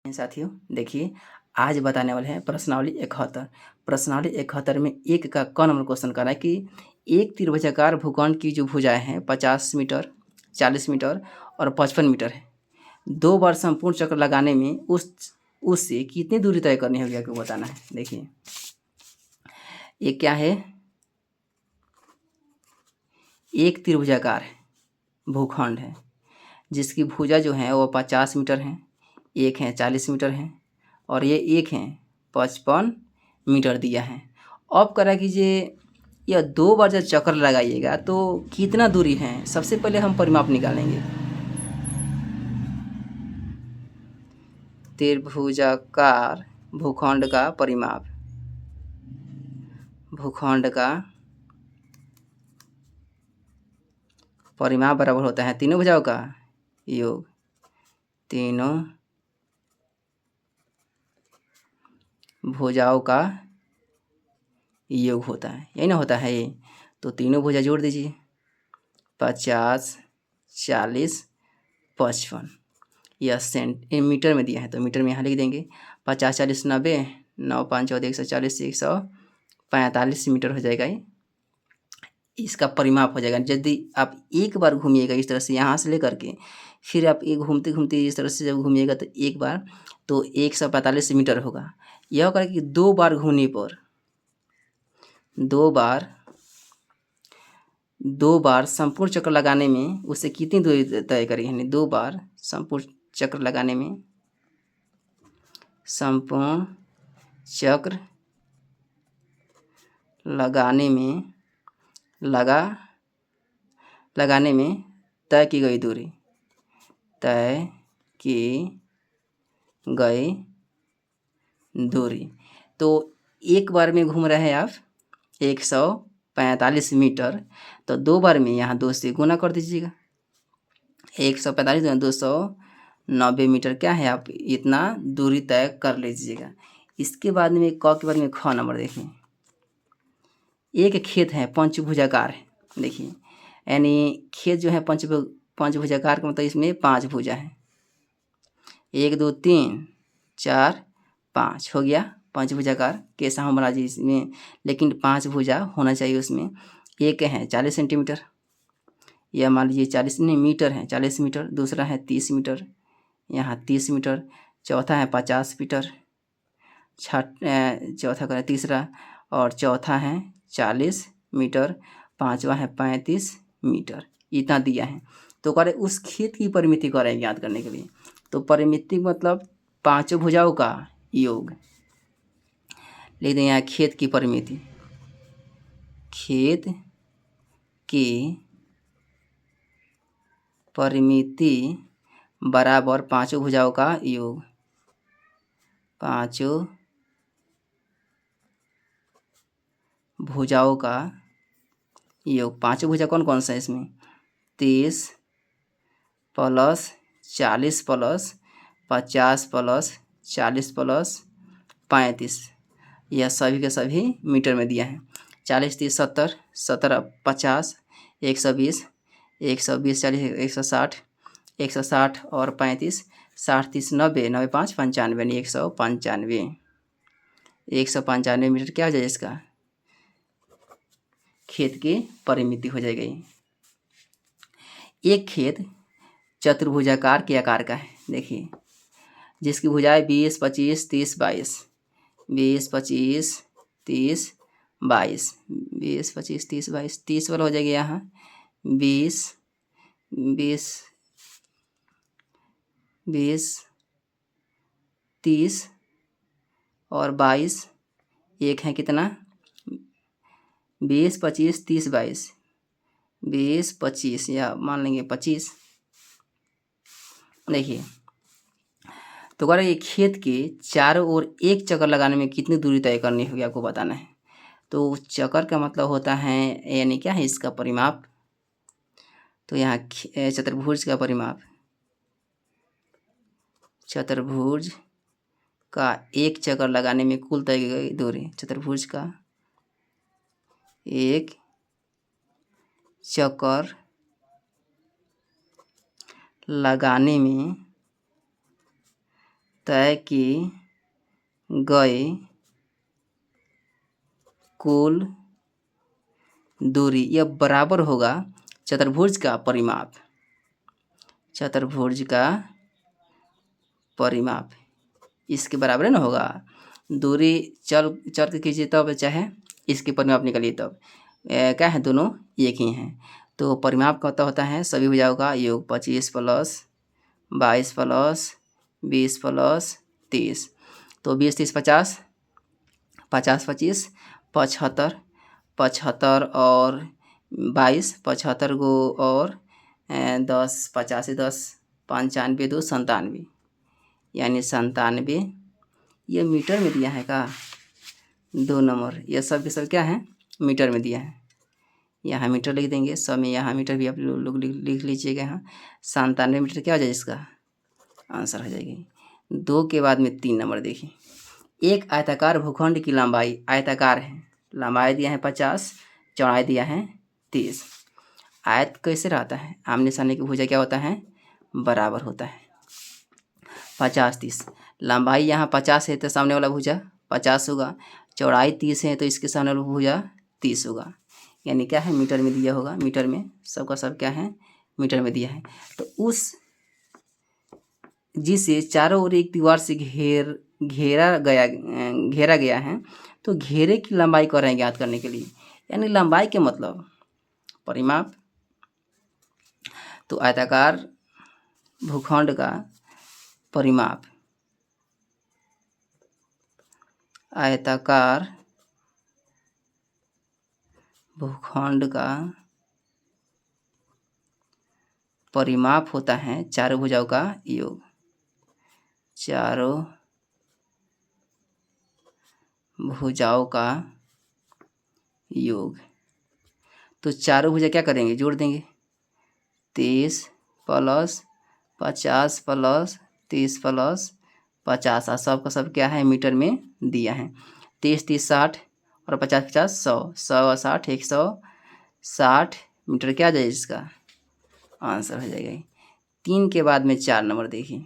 साथियों देखिए, आज बताने वाले हैं प्रश्नावली 71। प्रश्नावली 71 में 1 का क नंबर क्वेश्चन कर रहा है कि एक त्रिभुजाकार भूखंड की जो भुजाएं हैं 50 मीटर, 40 मीटर और 55 मीटर है। 2 बार संपूर्ण चक्र लगाने में उससे कितनी दूरी तय करनी होगी आपको बताना है। देखिए, ये क्या है, एक त्रिभुजाकार भूखंड है जिसकी भुजा जो है वो 50 मीटर है, एक है 40 मीटर है और ये एक है 55 मीटर दिया है। अब करा कीजिए, यह 2 बार जब चक्कर लगाइएगा तो कितना दूरी है। सबसे पहले हम परिमाप निकालेंगे। त्रिभुजाकार भूखंड का परिमाप, भूखंड का परिमाप बराबर होता है तीनों भुजाओं का योग, तीनों भुजाओं का योग होता है, यही ना होता है ये। तो तीनों भुजा जोड़ दीजिए, 50, 40, 55। यह मीटर में दिया है तो मीटर में यहाँ लिख देंगे। 50, 40, 90, 9, 5, 14, 140, 145 मीटर हो जाएगा। ये इसका परिमाप हो जाएगा। यदि आप एक बार घूमिएगा इस तरह से, यहाँ से लेकर के फिर आप एक घूमते घूमते इस तरह से जब घूमिएगा तो एक बार तो 145 मीटर होगा। यह करें कि 2 बार घूमने पर, 2 बार संपूर्ण चक्र लगाने में उससे कितनी दूरी तय करेगी। यानी 2 बार संपूर्ण चक्र लगाने में, संपूर्ण चक्र लगाने में तय की गई दूरी, तय की गई दूरी। तो एक बार में घूम रहे हैं आप 145 मीटर, तो 2 बार में यहाँ 2 से गुना कर दीजिएगा। 145 में 290 मीटर क्या है, आप इतना दूरी तय कर लीजिएगा। इसके बाद में क के बाद में ख नंबर देखिए, एक खेत है पंचभुजाकार है। देखिए, यानी खेत जो है पंचभुजाकार का मतलब इसमें 5 भुजा है, 1, 2, 3, 4, 5 हो गया पंचभुजाकार। कैसा हो बना जी इसमें, लेकिन 5 भुजा होना चाहिए उसमें। एक है 40 सेंटीमीटर, यह मान लीजिए 40 नहीं मीटर है, 40 मीटर। दूसरा है 30 मीटर, यहाँ 30 मीटर। चौथा है 50 मीटर, चौथा करें तीसरा, और चौथा है 40 मीटर। पांचवा है 35 मीटर। इतना दिया है। तो करें उस खेत की परिमिति करें ज्ञात करने के लिए। तो परिमिति मतलब 5 भुजाओं का योग। लिख दें यहाँ खेत की परिमिति, खेत की परिमिति बराबर 5 भुजाओं का योग, 5 भुजाओं का योग। 5 भुजा कौन कौन सा है इसमें, 30 प्लस 40 प्लस 50 प्लस 40 प्लस 35, यह सभी के सभी मीटर में दिया है। 40, 30, 70, 70, 50, 120, 120, 40, 160, 160 और 35, 60, 30, 90, 90, 5, 95, यानी 195, 195 मीटर क्या हो जाएगा इसका खेत की परिमिति हो जाएगी। एक खेत चतुर्भुजाकार के आकार का है। देखिए, जिसकी भुजाएं 20, 25, 30, 22, 20, 25, 30, 22, 20, 25, 30, 22, 30 वाला हो जाएगा यहाँ 20, 20, 20, 30 और 22, एक है कितना 20, 25, 30, 22, 20, 25 या मान लेंगे 25। देखिए, तो अगर ये खेत के चारों ओर एक चक्कर लगाने में कितनी दूरी तय करनी होगी आपको बताना है। तो चक्कर का मतलब होता है, यानी क्या है इसका परिमाप। तो यहाँ चतुर्भुज का परिमाप, चतुर्भुज का एक चक्कर लगाने में कुल तय की गई दूरी, चतुर्भुज का एक चक्कर लगाने में तय की गई कुल दूरी यह बराबर होगा चतुर्भुज का परिमाप। चतुर्भुज का परिमाप इसके बराबर ना होगा। दूरी चल के कीजिए तब चाहे इसके परिमाप निकालिए तब क्या है, दोनों एक ही हैं। तो परिमाप का होता है सभी भुजाओं का योग 25 प्लस 22 प्लस 20 प्लस 30। तो 20 30 50, 50 25 75, 75 और 22 75 गो और 10 85 10 95 2 97, यानी 97। ये मीटर में दिया है का 2 नंबर, ये सब के सब क्या है मीटर में दिया है। यहाँ मीटर लिख देंगे सब में, यहाँ मीटर भी आप लोग लिख लीजिएगा। यहाँ 97 मीटर क्या हो जाएगा, इसका आंसर हो जाएगी। 2 के बाद में 3 नंबर देखिए। एक आयताकार भूखंड की लंबाई आयताकार है, लंबाई दिया है 50, चौड़ाई दिया है 30। आयत कैसे रहता है, आमने सामने की भुजा क्या होता है बराबर होता है। 50 30, लंबाई यहाँ 50 है तो सामने वाला भुजा 50 होगा, चौड़ाई 30 है तो इसके सामने वाला भुजा 30 होगा, यानी क्या है मीटर में दिया होगा। मीटर में सबका सब क्या है मीटर में दिया है। तो उस जिसे चारों ओर एक दीवार से घेरा गया है, तो घेरे की लंबाई कर रहे हैं ज्ञात करने के लिए, यानी लंबाई के मतलब परिमाप। तो आयताकार भूखंड का परिमाप, आयताकार भूखंड का परिमाप होता है चारों भुजाओं का योग। चारों भुजाओं का योग। तो चारों भुजा क्या करेंगे, जोड़ देंगे। 30 प्लस 50 प्लस 30 प्लस 50, और सब का सब क्या है मीटर में दिया है। 30 30 60 और 50 50 100, 100 और 60 160 मीटर क्या आ जाएगा, इसका आंसर हो जाएगा। 3 के बाद में 4 नंबर देखिए।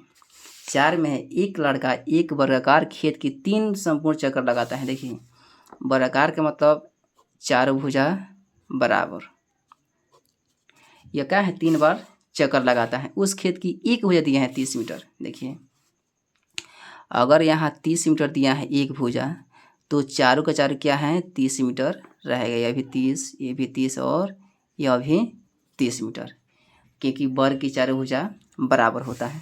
4 में है एक लड़का एक वर्गाकार खेत की 3 संपूर्ण चक्कर लगाता है। देखिए वर्गाकार का मतलब चारों भुजा बराबर, यह क्या है 3 बार चक्कर लगाता है। उस खेत की एक भुजा दिया है 30 मीटर। देखिए अगर यहाँ 30 मीटर दिया है एक भुजा, तो चारों का चारों क्या है 30 मीटर रहेगा। यह भी 30, ये भी 30 और यह भी 30 मीटर, क्योंकि वर्ग की चारों भुजा बराबर होता है।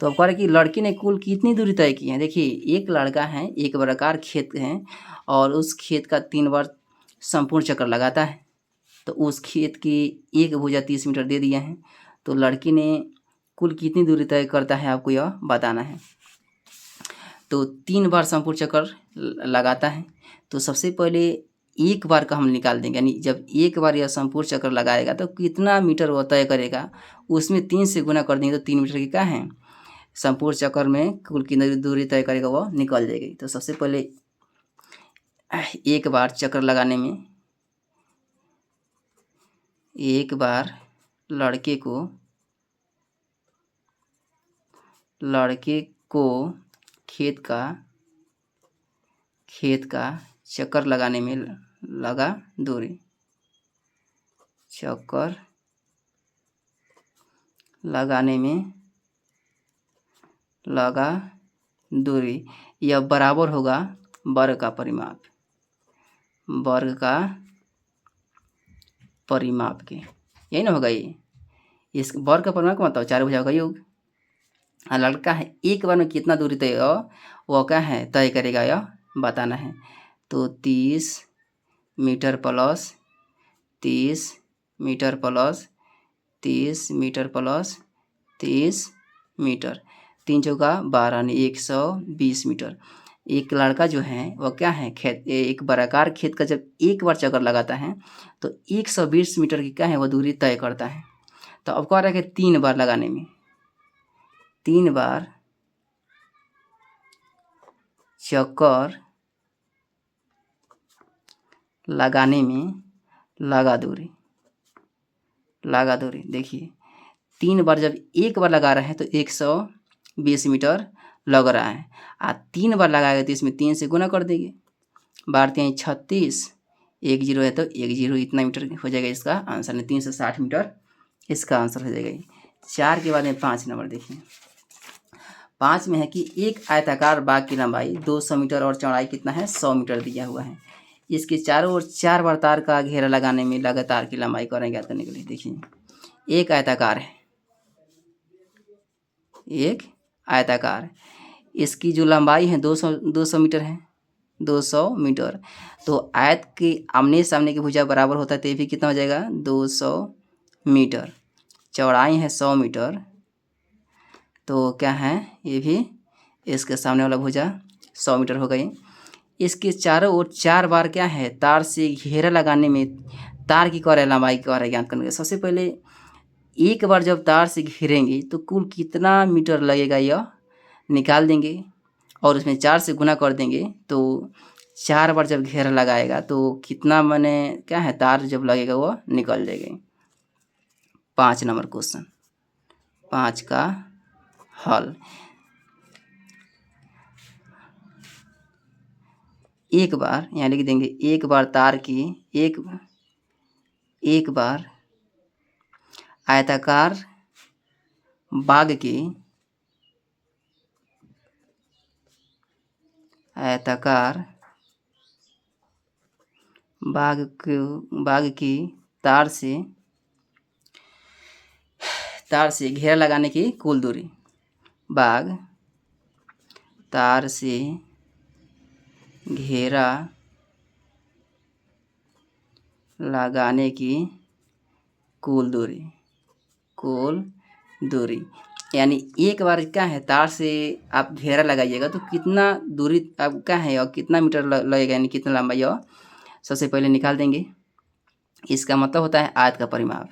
तो अब कह रहे कि लड़की ने कुल कितनी दूरी तय की है। देखिए एक लड़का है, एक वर्गाकार खेत है और उस खेत का 3 बार संपूर्ण चक्कर लगाता है, तो उस खेत की एक भुजा 30 मीटर दे दिया है। तो लड़की ने कुल कितनी दूरी तय करता है आपको यह बताना है। तो 3 बार संपूर्ण चक्कर लगाता है, तो सबसे पहले एक बार का हम निकाल देंगे, यानी जब एक बार यह संपूर्ण चक्कर लगाएगा तो कितना मीटर वह तय करेगा, उसमें 3 से गुना कर देंगे तो 3 मीटर की क्या है संपूर्ण चक्कर में कुल कितनी दूरी तय करेगा वह निकल जाएगी। तो सबसे पहले एक बार चक्कर लगाने में, एक बार लड़के को खेत का चक्कर लगाने में लगा दूरी, चक्कर लगाने में लगा दूरी, यह बराबर होगा वर्ग का परिमाप, वर्ग का परिमाप के, यही ना होगा। ये इस वर्ग का परिमाप का मतलब चारों भुजाओं का योग। और लड़का है एक बार में कितना दूरी तय वह क्या है तय करेगा यह बताना है। तो 30 metre plus 30 metre plus 30 metre plus 30 metre, 3 चौका 12 यानी 120 मीटर। एक लड़का जो है वह क्या है खेत, एक वर्गाकार खेत का जब एक बार चक्कर लगाता है तो 120 मीटर की क्या है वह दूरी तय करता है। तो अब कह रहा है कि 3 बार लगाने में, 3 बार चक्कर लगाने में लगा दूरी, देखिए 3 बार जब एक बार लगा रहे हैं तो 120 मीटर लग रहा है। 3 बार लगाएगा तो इसमें 3 से गुना कर देंगे। 12×3 = 36, 1 0 है तो 1 0 इतना मीटर हो जाएगा इसका आंसर में, 360 मीटर इसका आंसर हो जाएगा। 4 के बाद में 5 नंबर देखिए। 5 में है कि एक आयताकार बाग की लंबाई 200 मीटर और चौड़ाई कितना है 100 मीटर दिया हुआ है। इसके चारों ओर 4 बार तार का घेरा लगाने में लगातार की लंबाई को ज्ञात करने के लिए देखिए। एक आयताकार है, एक आयताकार, इसकी जो लंबाई है 200 मीटर है, 200 मीटर। तो आयत के आमने सामने की भुजा बराबर होता है तो ये भी कितना हो जाएगा 200 मीटर। चौड़ाई है 100 मीटर, तो क्या है ये भी इसके सामने वाला भुजा 100 मीटर हो गई। इसके चारों ओर 4 बार क्या है तार से घेरा लगाने में तार की क्या लंबाई क्या ज्ञात करने के। सबसे पहले एक बार जब तार से घेरेंगे तो कुल कितना मीटर लगेगा यह निकाल देंगे और उसमें 4 से गुना कर देंगे। तो 4 बार जब घेरा लगाएगा तो कितना माने क्या है तार जब लगेगा वह निकल जाएगा। 5 नंबर क्वेश्चन, 5 का हल। एक बार यहाँ लिख देंगे, एक बार तार की एक बार आयताकार बाग की बाग की तार से घेरा लगाने की कुल दूरी। बाग तार से घेरा लगाने की कुल दूरी यानी एक बार क्या है तार से आप घेरा लगाइएगा तो कितना दूरी आप क्या है और कितना मीटर लगेगा यानी कितना लंबाई और सबसे पहले निकाल देंगे। इसका मतलब होता है आयत का परिमाप,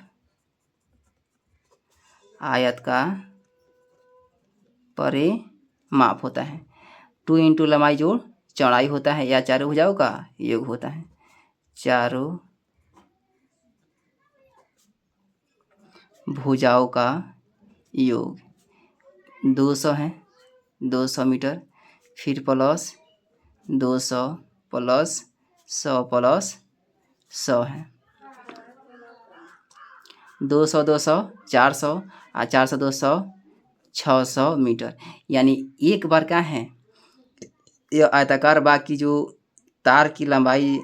आयत का परिमाप होता है। 2 × लंबाई जोड़ चौड़ाई होता है या चारों भुजाओं का योग होता है। चारों भुजाओं का योग 200 है, 200 मीटर, फिर प्लस 200 प्लस 100 प्लस 100 है। 200 200 400 और 400 200 600 मीटर। यानी एक बार क्या है यह आयताकार बाग की जो तार की लंबाई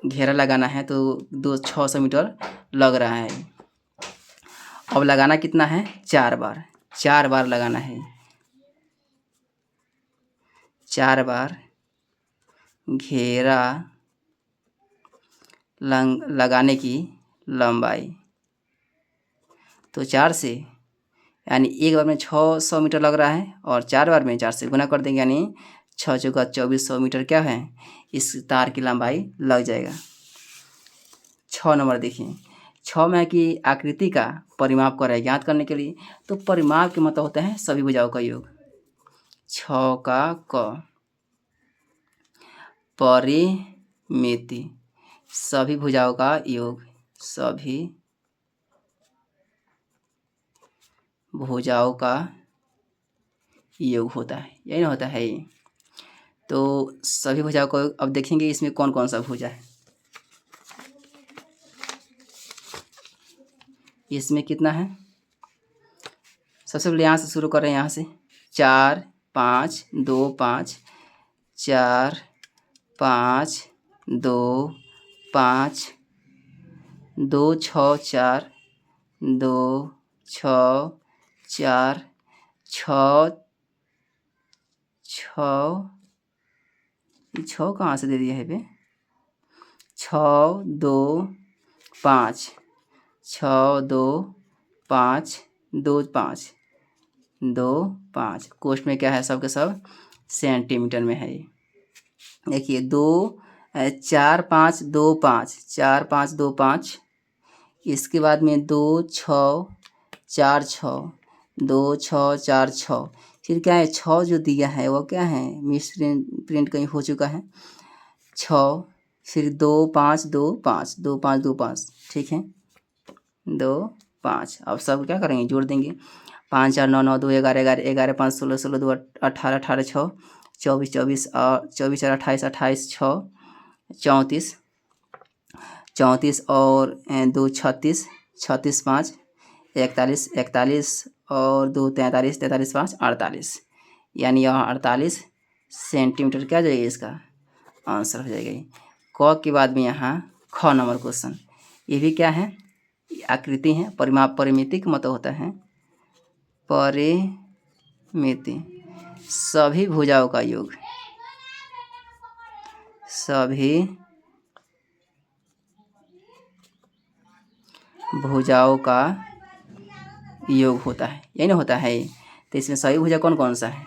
घेरा लगाना है तो 600 मीटर लग रहा है। अब लगाना कितना है 4 बार, 4 बार लगाना है। 4 बार घेरा लगाने की लंबाई, तो 4 से यानी एक बार में 600 मीटर लग रहा है और 4 बार में 4 से गुना कर देंगे यानी 6 चौका 2400 मीटर क्या है इस तार की लंबाई लग जाएगा। 6 नंबर देखिए। 6 में है कि आकृति का परिमाप कर ज्ञात करने के लिए। तो परिमाप के मतलब होता है सभी भुजाओं का योग। 6 का क परिमिति सभी भुजाओं का योग, सभी भुजाओं का योग होता है, यही ना होता है। तो सभी भुजाओं को अब देखेंगे इसमें कौन कौन सा भुजा है। इसमें कितना है सबसे पहले यहाँ से शुरू कर रहे हैं, यहाँ से 4 5 2 5 4 5 2 5 2 6 4 2 6 4 6 6 कहाँ से दे दिया है बे। 6 2 5 6 2 5 2 5 2 5 कोष्ठ में क्या है सब के सब सेंटीमीटर में है। देखिए 2 4 5 2 5 4 5 2 5, इसके बाद में 2 6 4 6 2 6 4 6, फिर क्या है 6 जो दिया है वो क्या है मिस प्रिंट कहीं हो चुका है 6, फिर 2 5 2 5 2 5 2 5, ठीक है 2 5। अब सब क्या करेंगे जोड़ देंगे। 5 4 9 9 2 11 11 11 5 16 16 2 18 18 6 24 24 और 24 4 28 28 6 34 34 और 2 36 36 5 41 41 और 2 43 43 5 48, यानी यहाँ 48 सेंटीमीटर क्या जाएगा, इसका आंसर हो जाएगा। क के बाद में यहाँ ख नंबर क्वेश्चन, ये भी क्या है, आकृति है, परिमाप, परिमिति का मतलब होता है परिमिति, सभी भुजाओं का योग, सभी भुजाओं का योग होता है, यही ना होता है। तो इसमें सही भुजा कौन कौन सा है,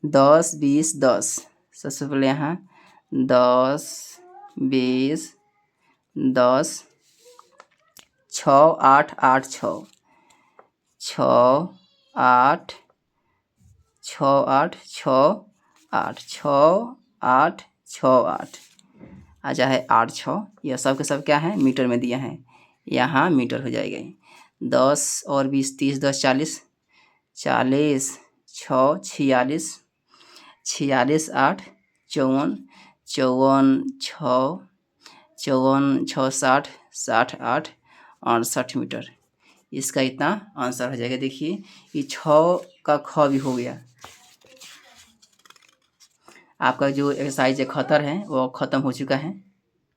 10 20 10, सबसे पहले यहाँ 10 20 10, 6 8 8 6 6 8 6 8 6 8 6 8 6 8, अच्छा है 8 6, यह सब के सब क्या है, मीटर में दिया है, यहाँ मीटर हो जाएगा। 10 और 20 30 10 40 40 6 46 46 8 54 54 6 54 6 60 60 8 68 मीटर, इसका इतना आंसर हो जाएगा। देखिए ये 6 का ख भी हो गया, आपका जो एक्सरसाइज 71 है वो ख़त्म हो चुका है।